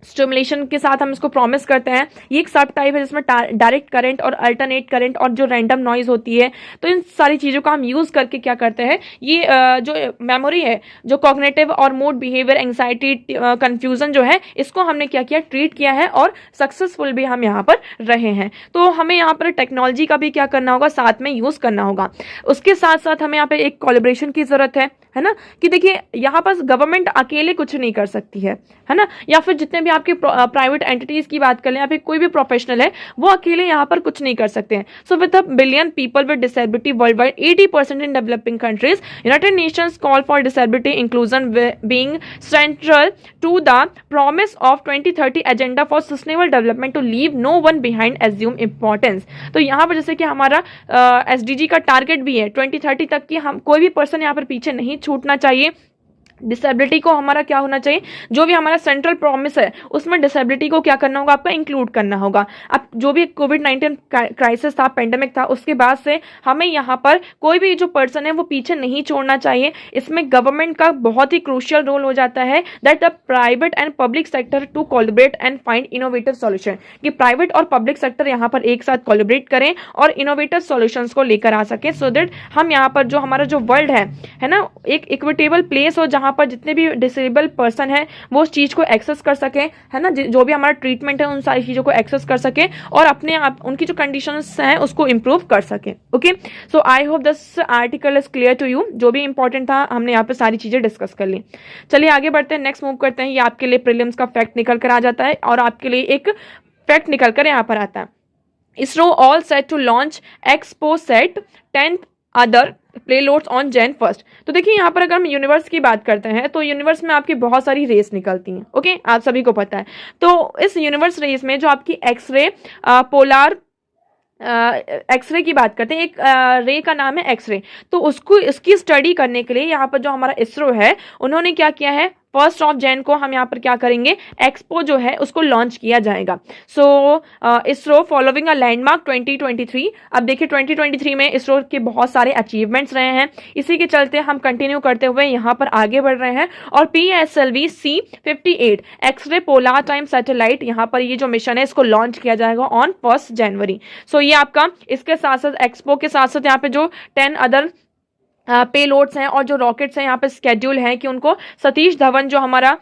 स्टिमुलेशन के साथ हम इसको प्रॉमिस करते हैं। ये एक सब टाइप है जिसमें डायरेक्ट करंट और अल्टरनेट करंट और जो रैंडम नॉइज होती है, तो इन सारी चीज़ों का हम यूज़ करके क्या करते हैं, ये जो मेमोरी है, जो कॉग्निटिव और मूड बिहेवियर, एंग्जाइटी, कंफ्यूजन जो है, इसको हमने क्या किया, ट्रीट किया है, और सक्सेसफुल भी हम यहाँ पर रहे हैं। तो हमें यहाँ पर टेक्नोलॉजी का भी क्या करना होगा, साथ में यूज़ करना होगा। उसके साथ साथ हमें यहाँ पे एक कोलैबोरेशन की ज़रूरत है ना, कि देखिए यहाँ पर गवर्नमेंट अकेले कुछ नहीं कर सकती है ना, या फिर जितने भी आपके प्राइवेट एंटिटीज की बात कर लें, या फिर कोई भी प्रोफेशनल है, वो अकेले यहाँ पर कुछ नहीं कर सकते हैं। So with a billion people with disability worldwide, 80% in developing countries, United Nations call for disability inclusion being central to the promise of 2030 agenda for sustainable development to leave no one behind assume importance. तो यहाँ पर जैसे कि हमारा SDG का टारगेट भी है 2030 तक की, हम कोई भी पर्सन यहाँ पर पीछे नहीं छूटना चाहिए। डिसेबिलिटी को हमारा क्या होना चाहिए, जो भी हमारा सेंट्रल प्रॉमिस है उसमें डिसेबिलिटी को क्या करना होगा, आपका इंक्लूड करना होगा। अब जो भी कोविड-19 क्राइसिस था, पेंडेमिक था, उसके बाद से हमें यहाँ पर कोई भी जो पर्सन है वो पीछे नहीं छोड़ना चाहिए। इसमें गवर्नमेंट का बहुत ही क्रूशियल रोल हो जाता है, that the private and public sector to collaborate and find innovative solution, कि प्राइवेट और पब्लिक सेक्टर यहाँ पर एक साथ कोलैबोरेट करें और इनोवेटिव सॉल्यूशंस को लेकर आ सके, सो दैट हम यहाँ पर जो हमारा जो वर्ल्ड है ना, एक इक्विटेबल प्लेस हो, जहाँ पर जितने भी डिसेबल पर्सन है वो उस चीज को एक्सेस कर सके, है ना, जो भी हमारा ट्रीटमेंट है उन सारी चीजों को एक्सेस कर सके, और अपने आप उनकी जो कंडीशंस हैं उसको इंप्रूव कर सके। Okay, so I hope this article is clear to you. जो भी इंपॉर्टेंट था हमने यहाँ पे सारी चीजें डिस्कस कर ली। चलिए आगे बढ़ते हैं, नेक्स्ट मूव करते हैं। ये आपके लिए प्रीलिम्स का फैक्ट निकल कर आ जाता है, और आपके लिए एक फैक्ट निकल कर यहाँ पर आता है। ISRO all set to launch XPoSat 10th other payloads on Jan 1st। तो देखिए यहाँ पर अगर हम यूनिवर्स की बात करते हैं, तो यूनिवर्स में आपकी बहुत सारी रेस निकलती हैं। ओके, आप सभी को पता है। तो इस यूनिवर्स रेस में जो आपकी एक्सरे पोलार एक्सरे की बात करते हैं, एक रे का नाम है एक्सरे। तो उसको इसकी स्टडी करने के लिए यहाँ पर जो हमारा इसरो है, उन्होंने क्या किया है, 1 Jan को हम यहाँ पर क्या करेंगे, एक्सपो जो है उसको लॉन्च किया जाएगा। सो इसरो फॉलोइंग अ लैंडमार्क 2023। अब देखिए 2023 में इसरो के बहुत सारे अचीवमेंट्स रहे हैं, इसी के चलते हम कंटिन्यू करते हुए यहाँ पर आगे बढ़ रहे हैं। और PSLV C58 x-ray polarimeter satellite, यहाँ पर ये जो मिशन है इसको लॉन्च किया जाएगा ऑन 1 January। सो ये आपका इसके साथ साथ एक्सपो के साथ साथ यहाँ पे जो 10 अदर पेलोड्स हैं और जो रॉकेट्स हैं यहाँ पे स्केड्यूल है कि उनको सतीश धवन जो हमारा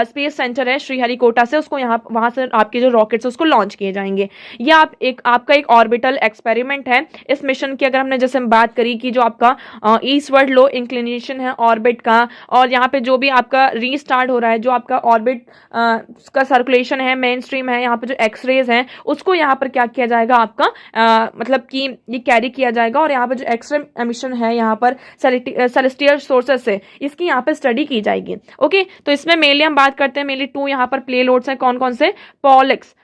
स्पेस सेंटर है श्रीहरिकोटा से, उसको यहाँ वहाँ से आपके जो रॉकेट्स उसको लॉन्च किए जाएंगे। ये आपका एक ऑर्बिटल एक्सपेरिमेंट है। इस मिशन की अगर हमने जैसे बात करी कि जो आपका ईस्टवर्ड लो इंक्लिनेशन है ऑर्बिट का, और यहाँ पे जो भी आपका रीस्टार्ट हो रहा है, जो आपका ऑर्बिट का सर्कुलेशन है, मेन स्ट्रीम है, यहाँ पे जो एक्सरेज हैं उसको यहाँ पर क्या किया जाएगा आपका मतलब कि ये कैरी किया जाएगा, और यहाँ पर जो एक्सरे एमिशन है यहाँ पर सेलेस्टियल सोर्सेस से इसकी यहाँ पे स्टडी की जाएगी। ओके, तो इसमें मेनली हम बात करते हैं, मेनली 2 यहाँ पर प्ले लोड्स हैं। कौन कौन से? POLIX,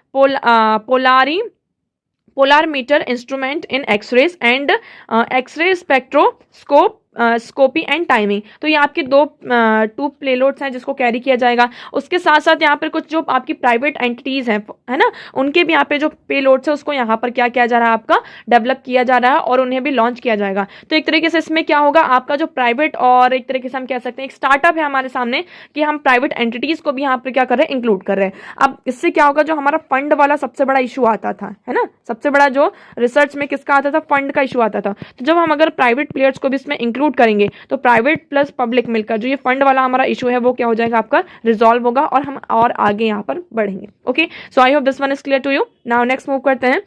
polarimeter instrument in x-rays and x-ray spectroscopy and timing. तो ये आपके 2 प्लेलोड्स हैं जिसको कैरी किया जाएगा। उसके साथ साथ यहाँ पर कुछ जो आपकी प्राइवेट एंटिटीज हैं, है ना, उनके भी यहाँ पे जो पेलोड्स है उसको यहाँ पर क्या किया जा रहा है, आपका डेवलप किया जा रहा है और उन्हें भी लॉन्च किया जाएगा। तो एक तरीके से इसमें क्या होगा, आपका जो प्राइवेट और एक तरीके से हम कह सकते हैं एक स्टार्टअप है हमारे सामने कि हम प्राइवेट एंटिटीज को भी यहाँ पर क्या कर रहे हैं, इंक्लूड कर रहे हैं। अब इससे क्या होगा, जो हमारा फंड वाला सबसे बड़ा इशू आता था, है ना, सबसे बड़ा जो रिसर्च में किसका आता था, फंड का इशू आता था। तो जब हम अगर प्राइवेट प्लेयर्स को भी इसमें इंक्लूड करेंगे तो प्राइवेट प्लस पब्लिक मिलकर जो ये फंड वाला हमारा इशू है वो क्या हो जाएगा, आपका रिजॉल्व होगा और हम और आगे यहाँ पर बढ़ेंगे। Okay, so I hope this one is clear to you. Now next move करते हैं।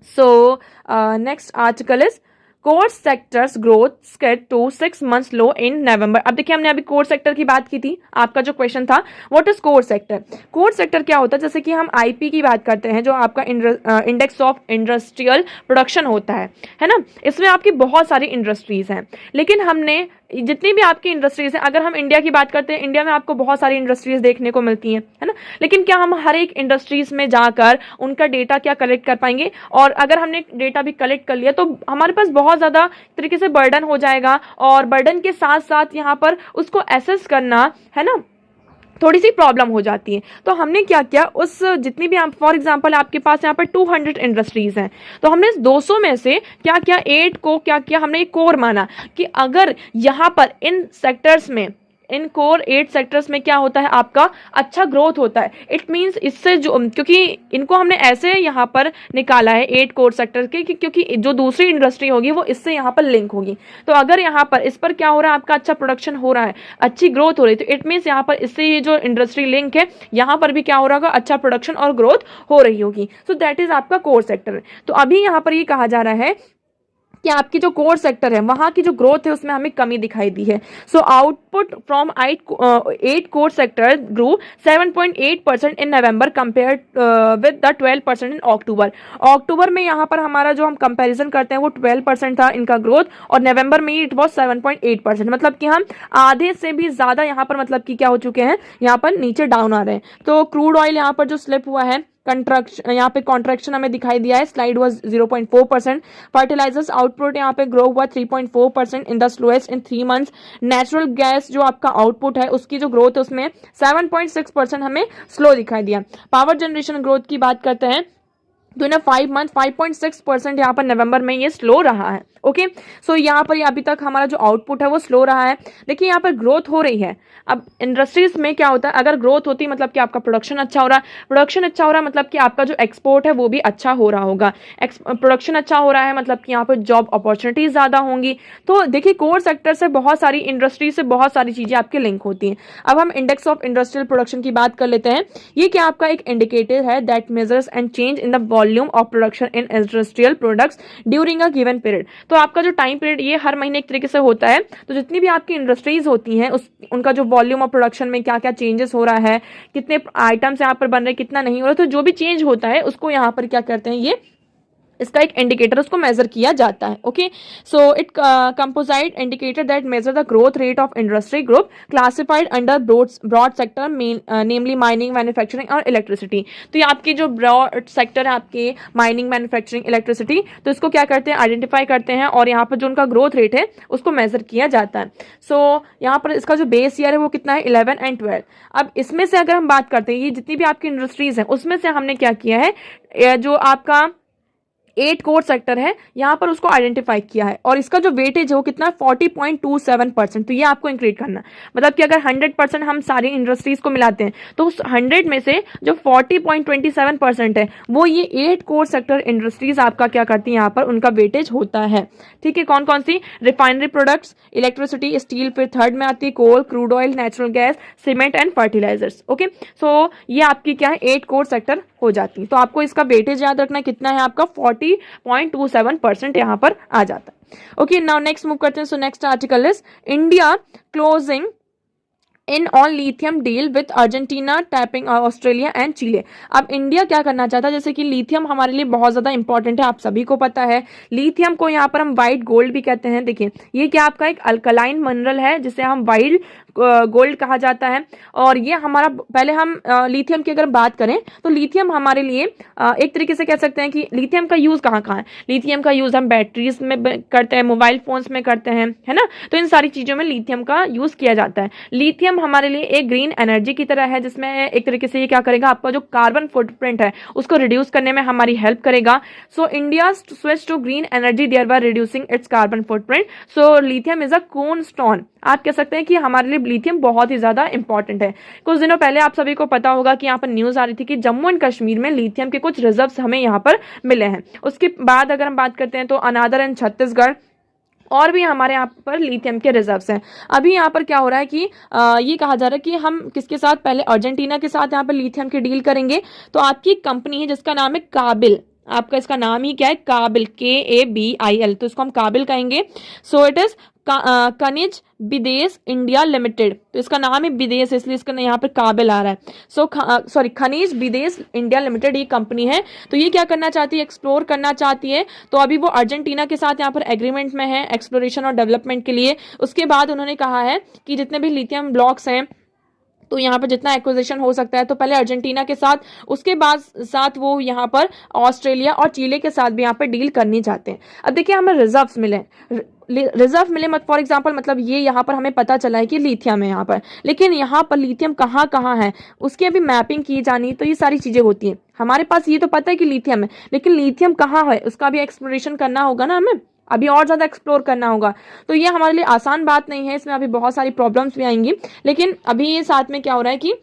So next article is core sectors growth skids to 6 months low in November. अब देखिए हमने अभी कोर सेक्टर की बात की थी, आपका जो क्वेश्चन था what is core sector. Core sector क्या होता है, जैसे कि हम आईपी की बात करते हैं, जो आपका इंडेक्स ऑफ इंडस्ट्रियल प्रोडक्शन होता है ना, इसमें आपकी बहुत सारी इंडस्ट्रीज हैं, लेकिन हमने जितनी भी आपकी इंडस्ट्रीज हैं, अगर हम इंडिया की बात करते हैं, इंडिया में आपको बहुत सारी इंडस्ट्रीज देखने को मिलती हैं, है ना, लेकिन क्या हम हर एक इंडस्ट्रीज में जाकर उनका डेटा क्या कलेक्ट कर पाएंगे? और अगर हमने डेटा भी कलेक्ट कर लिया तो हमारे पास बहुत ज़्यादा तरीके से बर्डन हो जाएगा, और बर्डन के साथ साथ यहाँ पर उसको एसेस करना, है ना, थोड़ी सी प्रॉब्लम हो जाती है। तो हमने क्या किया, उस जितनी भी आप फॉर एग्जांपल आपके पास यहाँ पर 200 इंडस्ट्रीज हैं, तो हमने इस 200 में से क्या किया, 8 को क्या किया, हमने एक कोर माना कि अगर यहाँ पर इन सेक्टर्स में, इन कोर 8 सेक्टर्स में क्या होता है, आपका अच्छा ग्रोथ होता है। इट मीन्स इससे जो, क्योंकि इनको हमने ऐसे यहाँ पर निकाला है 8 कोर सेक्टर के, क्योंकि जो दूसरी इंडस्ट्री होगी वो इससे यहाँ पर लिंक होगी। तो अगर यहाँ पर इस पर क्या हो रहा है, आपका अच्छा प्रोडक्शन हो रहा है, अच्छी ग्रोथ हो रही है, तो इट मीन्स यहाँ पर इससे ये जो इंडस्ट्री लिंक है यहाँ पर भी क्या हो रहा होगा, अच्छा प्रोडक्शन और ग्रोथ हो रही होगी। सो दैट इज आपका कोर सेक्टर। तो अभी यहाँ पर ये कहा जा रहा है कि आपकी जो कोर सेक्टर है वहां की जो ग्रोथ है उसमें हमें कमी दिखाई दी है। So output from 8 core sector grew 7.8% in November compared with the 12% in October. अक्टूबर में यहाँ पर हमारा जो हम कंपैरिजन करते हैं वो 12% था इनका ग्रोथ, और नवंबर में इट वॉज 7.8%, मतलब कि हम आधे से भी ज्यादा यहाँ पर मतलब कि क्या हो चुके हैं, यहाँ पर नीचे डाउन आ रहे हैं। तो क्रूड ऑयल यहाँ पर जो स्लिप हुआ है, कंट्रैक्शन, यहाँ पे कॉन्ट्रैक्शन हमें दिखाई दिया है, स्लाइड वाज 0.4%। फर्टिलाइजर्स आउटपुट यहाँ पे ग्रो हुआ 3.4% in the slowest in 3 months। Natural gas जो आपका आउटपुट है उसकी जो ग्रोथ है उसमें 7.6% हमें स्लो दिखाई दिया। पावर जनरेशन ग्रोथ की बात करते हैं तो इन 5 months 5.6% यहाँ पर नवंबर में ये स्लो रहा है। ओके, सो यहाँ पर अभी तक हमारा जो आउटपुट है वो स्लो रहा है। देखिए यहाँ पर ग्रोथ हो रही है। अब इंडस्ट्रीज में क्या होता है, अगर ग्रोथ होती है मतलब कि आपका प्रोडक्शन अच्छा हो रहा है, प्रोडक्शन अच्छा हो रहा है मतलब कि आपका जो एक्सपोर्ट है वो भी अच्छा हो रहा होगा, प्रोडक्शन अच्छा हो रहा है मतलब कि यहाँ पर जॉब अपॉर्चुनिटीज ज़्यादा होंगी। तो देखिए कोर सेक्टर से बहुत सारी इंडस्ट्री से बहुत सारी चीज़ें आपके लिंक होती हैं। अब हम इंडेक्स ऑफ इंडस्ट्रियल प्रोडक्शन की बात कर लेते हैं। ये क्या आपका एक इंडिकेटर है that measures and change in the volume of production in industrial products during a given period. तो आपका जो टाइम पीरियड ये हर महीने एक तरीके से होता है। तो जितनी भी आपकी इंडस्ट्रीज होती हैं उनका जो वॉल्यूम ऑफ प्रोडक्शन में क्या क्या चेंजेस हो रहा है, कितने आइटम्स यहाँ पर बन रहे हैं, कितना नहीं हो रहा, तो जो भी चेंज होता है उसको यहाँ पर क्या करते हैं, ये इसका एक इंडिकेटर उसको मेजर किया जाता है। Okay, so it composite indicator that measure the growth rate of industry group classified under broad sector namely mining, manufacturing और इलेक्ट्रिसिटी। तो ये आपकी जो ब्रॉड सेक्टर है आपके माइनिंग, मैन्युफैक्चरिंग, इलेक्ट्रिसिटी, तो इसको क्या करते हैं, आइडेंटिफाई करते हैं और यहाँ पर जो उनका ग्रोथ रेट है उसको मेजर किया जाता है। सो यहाँ पर इसका जो बेस ईयर है वो कितना है, 11 and 12। अब इसमें से अगर हम बात करते हैं ये जितनी भी आपकी इंडस्ट्रीज हैं उसमें से हमने क्या किया है, जो आपका 8 कोर सेक्टर है यहाँ पर उसको आइडेंटिफाई किया है और इसका जो वेटेज है वो कितना 40.27%। तो ये आपको इंक्रीज करना, मतलब कि अगर 100% हम सारी इंडस्ट्रीज को मिलाते हैं तो उस 100 में से जो 40.27% है वो ये 8 कोर सेक्टर इंडस्ट्रीज आपका क्या करती है, यहाँ पर उनका वेटेज होता है। ठीक है, कौन कौन सी? रिफाइनरी प्रोडक्ट्स, इलेक्ट्रिसिटी, स्टील, फिर थर्ड में आती है coal, crude oil, natural gas, cement and fertilisers. Okay, so ये आपकी क्या है 8 कोर सेक्टर हो जाती है। तो आपको इसका वेटेज याद रखना कितना है, आपका 40.27% यहाँ पर आ जाता है। ओके, नाउ नेक्स्ट मूव करते हैं। So next article is India closing in on lithium deal with Argentina, tapping Australia and Chile. अब इंडिया क्या करना चाहता है, जैसे कि लिथियम हमारे लिए बहुत ज्यादा इंपॉर्टेंट है, आप सभी को पता है। लिथियम को यहाँ पर हम व्हाइट गोल्ड भी कहते हैं। देखिए ये क्या आपका एक अल्कलाइन मिनरल है जिसे हम व्हाइट गोल्ड कहा जाता है। और ये हमारा, पहले हम लिथियम की अगर बात करें तो लिथियम हमारे लिए एक तरीके से कह सकते हैं कि लिथियम का यूज कहाँ कहाँ है। लिथियम का यूज हम बैटरीज में करते हैं, मोबाइल फोन्स में करते हैं, है ना। तो इन सारी चीजों में लिथियम का यूज किया जाता है। लिथियम हमारे लिए एक ग्रीन एनर्जी की तरह है जिसमें एक तरीके से ये क्या करेगा, आपका जो कार्बन फुटप्रिंट है उसको रिड्यूस करने में हमारी हेल्प करेगा। So India switch to green energy thereby reducing its carbon footprint. So lithium is a cornerstone. आप कह सकते हैं कि हमारे लिए लिथियम बहुत ही ज्यादा इंपॉर्टेंट है। कुछ दिनों पहले आप सभी को पता होगा कि यहाँ पर न्यूज आ रही थी कि जम्मू एंड कश्मीर में लिथियम के कुछ रिजर्व्स हमें यहाँ पर मिले हैं। उसके बाद अगर हम बात करते हैं तो अनादर एंड छत्तीसगढ़ और भी हमारे यहाँ पर लिथियम के रिजर्व्स हैं। अभी यहाँ पर क्या हो रहा है कि ये कहा जा रहा है कि हम किसके साथ, पहले अर्जेंटीना के साथ यहाँ पर लिथियम की डील करेंगे। तो आपकी एक कंपनी है जिसका नाम है काबिल, आपका इसका नाम ही क्या है, काबिल, KABIL, तो इसको हम काबिल कहेंगे। सो इट इज खनिज विदेश इंडिया लिमिटेड। तो इसका नाम है विदेश इसलिए इसका यहाँ पर काबिल आ रहा है। सो खनिज विदेश इंडिया लिमिटेड ये कंपनी है। तो ये क्या करना चाहती है, एक्सप्लोर करना चाहती है। तो अभी वो अर्जेंटीना के साथ यहाँ पर एग्रीमेंट में है एक्सप्लोरेशन और डेवलपमेंट के लिए। उसके बाद उन्होंने कहा है कि जितने भी लिथियम ब्लॉक्स हैं तो यहाँ पर जितना एक्विजिशन हो सकता है तो पहले अर्जेंटीना के साथ, उसके बाद साथ वो यहाँ पर ऑस्ट्रेलिया और चिले के साथ भी यहाँ पर डील करनी चाहते हैं। अब देखिए हमें रिजर्व्स मिले, रिजर्व मिले मत फॉर एग्जांपल, मतलब ये यहाँ पर हमें पता चला है कि लिथियम है यहाँ पर, लेकिन यहाँ पर लिथियम कहाँ कहाँ है उसकी अभी मैपिंग की जानी। तो ये सारी चीजें होती हैं। हमारे पास ये तो पता है कि लिथियम है, लेकिन लिथियम कहाँ है उसका भी एक्सप्लोरेशन करना होगा ना, हमें अभी और ज्यादा एक्सप्लोर करना होगा। तो ये हमारे लिए आसान बात नहीं है, इसमें अभी बहुत सारी प्रॉब्लम्स भी आएंगी। लेकिन अभी ये साथ में क्या हो रहा है कि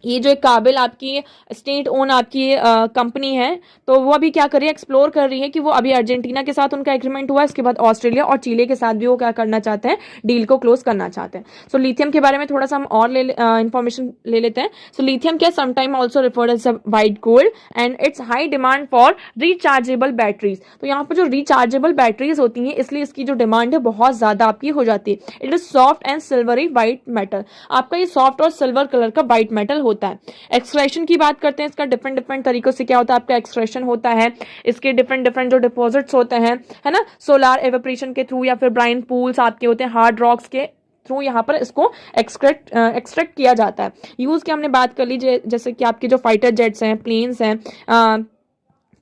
ये जो एक काबिल आपकी स्टेट ओन आपकी कंपनी है तो वो अभी क्या कर रही है, एक्सप्लोर कर रही है कि वो अभी अर्जेंटीना के साथ उनका एग्रीमेंट हुआ है, इसके बाद ऑस्ट्रेलिया और चिले के साथ भी वो क्या करना चाहते हैं, डील को क्लोज करना चाहते हैं। सो लिथियम के बारे में थोड़ा सा हम और इंफॉर्मेशन ले लेते हैं। सो लिथियम क्या, sometime also referred as white gold and its high demand for rechargeable batteries. तो यहाँ पर जो रिचार्जेबल बैटरीज होती हैं इसलिए इसकी जो डिमांड है बहुत ज्यादा आपकी हो जाती है। It is soft and silvery white metal. आपका ये सॉफ्ट और सिल्वर कलर का व्हाइट मेटल होता है। एक्सट्रैक्शन की बात करते हैं, इसका डिफरेंट तरीकों से क्या होता है, आपका एक्सट्रैक्शन होता है। इसके डिफरेंट जो डिपॉजिट्स होते हैं, है ना, सोलार एवेपोरेशन के थ्रू या फिर ब्राइन पूल्स आपके होते हैं, हार्ड रॉक्स के थ्रू यहाँ पर इसको एक्सट्रैक्ट किया जाता है। यूज की हमने बात कर ली, जैसे कि आपके जो फाइटर जेट्स हैं, प्लेन्स हैं,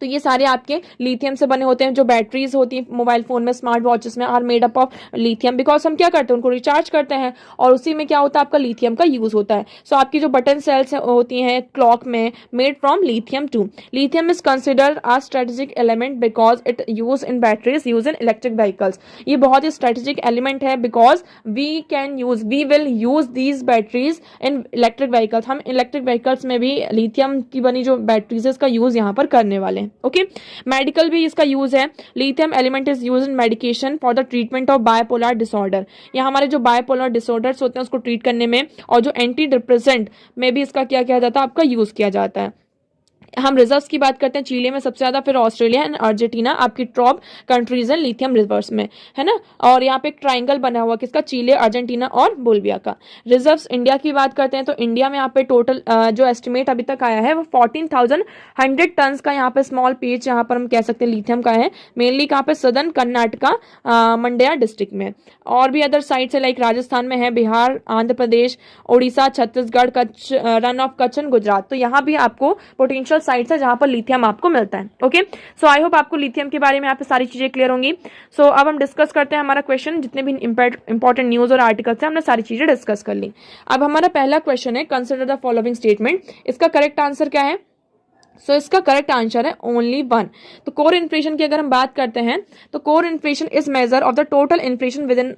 तो ये सारे आपके लिथियम से बने होते हैं। जो बैटरीज होती हैं मोबाइल फोन में, स्मार्ट वॉचेस में, are made up of lithium, because हम क्या करते हैं उनको रिचार्ज करते हैं और उसी में क्या होता है, आपका लिथियम का यूज होता है। सो आपकी जो बटन सेल्स होती हैं क्लॉक में, made from lithium too. Lithium is considered a strategic element because it use in batteries use in electric vehicles. ये बहुत ही स्ट्रेटेजिक एलिमेंट है because we will use these batteries in electric vehicles. हम इलेक्ट्रिक व्हीकल्स में भी लिथियम की बनी जो बैटरीज है इसका यूज यहाँ पर करने वाले हैं। ओके, मेडिकल भी इसका यूज है। Lithium element is use in medication for the treatment of bipolar disorder. ये हमारे जो बायपोलर डिसऑर्डर्स होते हैं उसको ट्रीट करने में, और जो एंटी डिप्रेसेंट में भी इसका क्या किया जाता है, आपका यूज किया जाता है। हम रिजर्व्स की बात करते हैं, चिले में सबसे ज्यादा, फिर ऑस्ट्रेलिया एंड अर्जेंटीना आपकी टॉप कंट्रीज हैं लिथियम रिजर्व्स में, है ना। और यहाँ पे एक ट्राइंगल बना हुआ किसका, चिले, अर्जेंटीना और बोलिविया का। रिजर्व्स इंडिया की बात करते हैं तो इंडिया में यहाँ पे टोटल जो एस्टिमेट अभी तक आया है वो 14,100 टन का यहाँ पे स्मॉल पीच यहाँ पर हम कह सकते हैं लिथियम का है। मेनली कहाँ पे, सदर्न कर्नाटका मंड्या डिस्ट्रिक्ट में, और भी अदर साइड से लाइक राजस्थान में है, बिहार, आंध्र प्रदेश, उड़ीसा, छत्तीसगढ़, कच्छ, रन ऑफ कच्छ एंड गुजरात। तो यहाँ भी आपको पोटेंशियल साइट्स है जहां पर लिथियम आपको मिलता है। ओके, सो आई होप आपको लिथियम के बारे में यहाँ पे सारी चीजें क्लियर होंगी। सो अब हम डिस्कस करते हैं हमारा क्वेश्चन। जितने भी इंपॉर्टेंट न्यूज और आर्टिकल्स हैं हमने सारी चीजें डिस्कस कर ली। अब हमारा पहला क्वेश्चन है, कंसिडर द फॉलोइंग स्टेटमेंट। इसका करेक्ट आंसर क्या है, सो इसका करेक्ट आंसर है ओनली वन। तो कोर इन्फ्लेशन की अगर हम बात करते हैं तो core inflation is major of the total inflation with in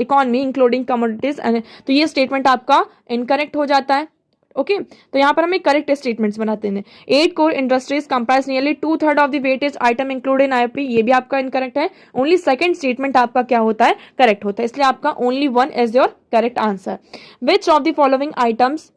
economy including commodities. तो ये स्टेटमेंट आपका इनकरेक्ट हो जाता है। ओके तो यहाँ पर हम एक करेक्ट स्टेटमेंट्स बनाते हैं। 8 core industries comprise nearly 2/3 of the weightage item include in IP, ये भी आपका इनकरेक्ट है। ओनली सेकंड स्टेटमेंट आपका क्या होता है, करेक्ट होता है, इसलिए आपका only one is your correct answer. Which of the following items,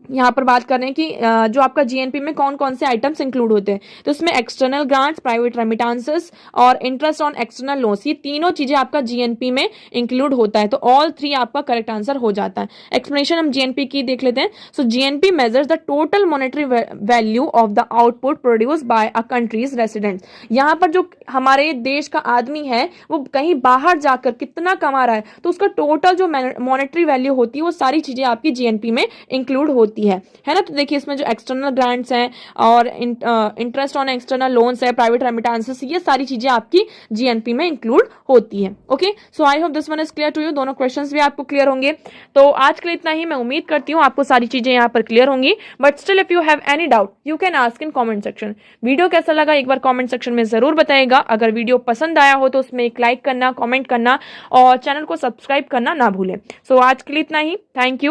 यहाँ पर बात कर रहे हैं कि जो आपका जीएनपी में कौन कौन से आइटम्स इंक्लूड होते हैं, तो इसमें एक्सटर्नल ग्रांट्स, प्राइवेट रेमिटेंसेस और इंटरेस्ट ऑन एक्सटर्नल लोन्स, ये तीनों चीजें आपका जीएनपी में इंक्लूड होता है। तो ऑल थ्री आपका करेक्ट आंसर हो जाता है। एक्सप्लेनेशन हम जीएनपी की देख लेते हैं। So GNP measures the total monetary value of the output produce by a country's residents. यहाँ पर जो हमारे देश का आदमी है वो कहीं बाहर जाकर कितना कमा रहा है, तो उसका टोटल जो मॉनेटरी वैल्यू होती है वो सारी चीजें आपकी जीएनपी में इंक्लूड होती है ना। तो देखिए इसमें जो एक्सटर्नल ग्रांट्स हैं और इंटरेस्ट ऑन एक्सटर्नल लोन्स है, प्राइवेट रेमिटेंसेस, ये सारी चीजें आपकी जीएनपी में इंक्लूड होती है। Okay so I hope this one is clear to you. दोनों क्वेश्चंस भी आपको क्लियर होंगे। तो आज के लिए इतना ही। मैं उम्मीद करती हूँ आपको सारी चीजें यहाँ पर क्लियर होंगी, but still if you have any doubt you can ask in comment section. Video कैसा लगा एक बार कॉमेंट सेक्शन में जरूर बताइएगा। अगर वीडियो पसंद आया हो तो उसमें एक लाइक करना, कॉमेंट करना और चैनल को सब्सक्राइब करना ना भूलें। सो आज के लिए इतना ही। Thank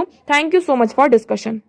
you so much for discussion.